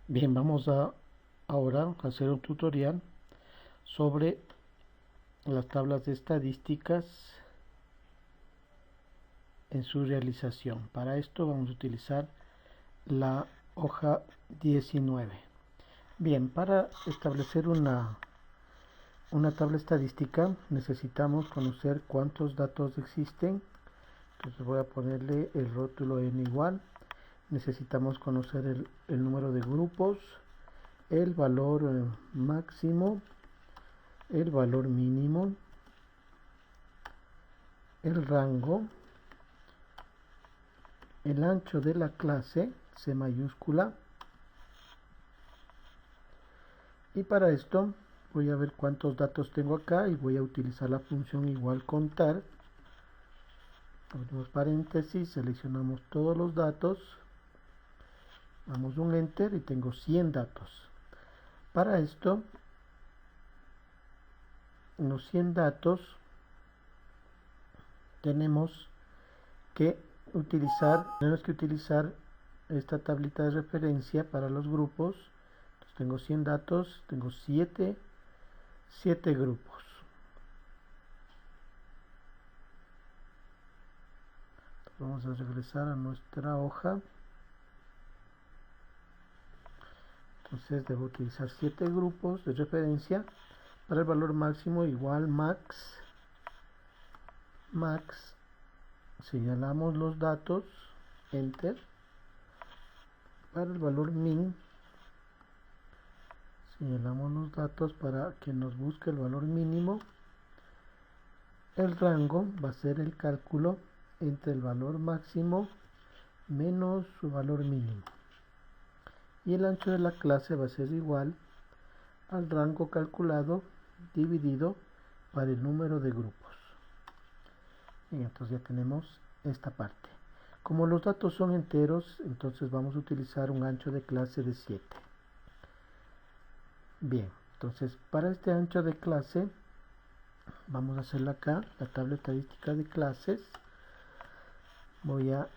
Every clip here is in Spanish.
Bien, vamos a ahora hacer un tutorial sobre las tablas de estadísticas en su realización. Para esto vamos a utilizar la hoja 19. Bien, para establecer una tabla estadística necesitamos conocer cuántos datos existen. Entonces voy a ponerle el rótulo en igual. Necesitamos conocer el número de grupos, el valor máximo, el valor mínimo, el rango, el ancho de la clase, C mayúscula, y para esto voy a ver cuántos datos tengo acá y voy a utilizar la función igual contar. Abrimos paréntesis, seleccionamos todos los datos, damos un enter y tengo 100 datos. Para esto, en los 100 datos tenemos que utilizar esta tablita de referencia para los grupos. Entonces tengo 100 datos, tengo 7 grupos. Entonces vamos a regresar a nuestra hoja. Entonces debo utilizar 7 grupos de referencia. Para el valor máximo igual max, señalamos los datos, enter. Para el valor min, señalamos los datos para que nos busque el valor mínimo. El rango va a ser el cálculo entre el valor máximo menos su valor mínimo. Y el ancho de la clase va a ser igual al rango calculado dividido para el número de grupos. Y entonces ya tenemos esta parte. Como los datos son enteros, entonces vamos a utilizar un ancho de clase de 7. Bien, entonces para este ancho de clase vamos a hacerlo acá, la tabla estadística de clases. Voy a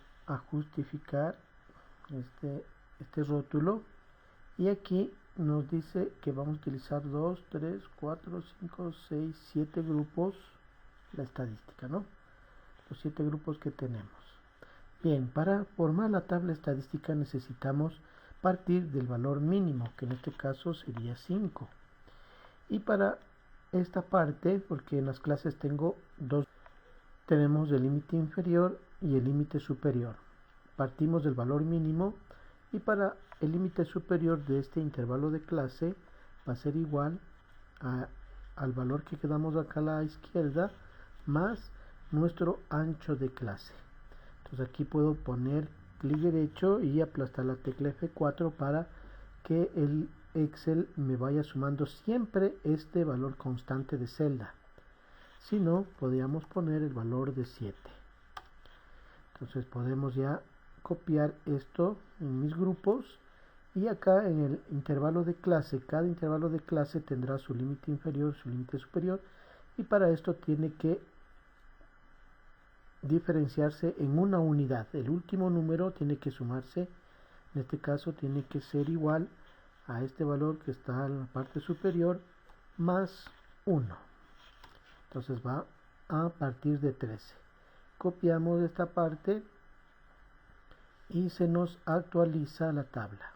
justificar este rótulo y aquí nos dice que vamos a utilizar 2, 3, 4, 5, 6, 7 grupos, la estadística, ¿no? Los 7 grupos que tenemos. Bien, para formar la tabla estadística necesitamos partir del valor mínimo, que en este caso sería 5. Y para esta parte, porque en las clases tengo dos, tenemos el límite inferior y el límite superior. Partimos del valor mínimo y para el límite superior de este intervalo de clase va a ser igual al valor que quedamos acá a la izquierda más nuestro ancho de clase. Entonces aquí puedo poner clic derecho y aplastar la tecla F4 para que el Excel me vaya sumando siempre este valor constante de celda. Si no, podríamos poner el valor de 7. Entonces podemos ya copiar esto en mis grupos y acá en el intervalo de clase, cada intervalo de clase tendrá su límite inferior, su límite superior, y para esto tiene que diferenciarse en una unidad. El último número tiene que sumarse, en este caso tiene que ser igual a este valor que está en la parte superior más 1. Entonces va a partir de 13. Copiamos esta parte y se nos actualiza la tabla.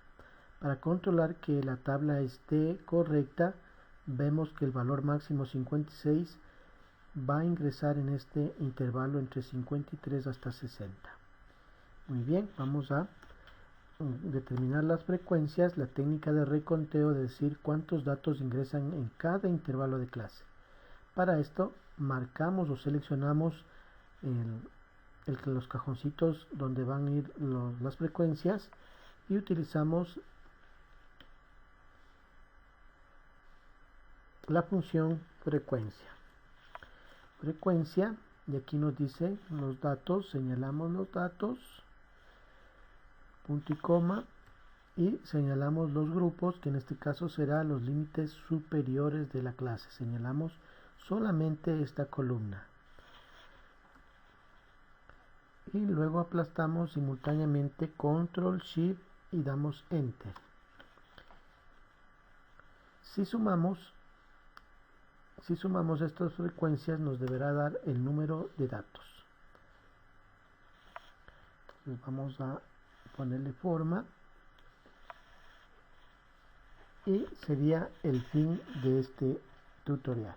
Para controlar que la tabla esté correcta, vemos que el valor máximo 56 va a ingresar en este intervalo entre 53 hasta 60. Muy bien, vamos a determinar las frecuencias, la técnica de reconteo, de decir cuántos datos ingresan en cada intervalo de clase. Para esto marcamos o seleccionamos los cajoncitos donde van a ir las frecuencias y utilizamos la función frecuencia. Y aquí nos dice los datos, señalamos los datos, punto y coma, y señalamos los grupos, que en este caso serán los límites superiores de la clase. Señalamos solamente esta columna. Y luego aplastamos simultáneamente Control Shift y damos Enter. Si sumamos estas frecuencias nos deberá dar el número de datos. Entonces vamos a ponerle forma y sería el fin de este tutorial.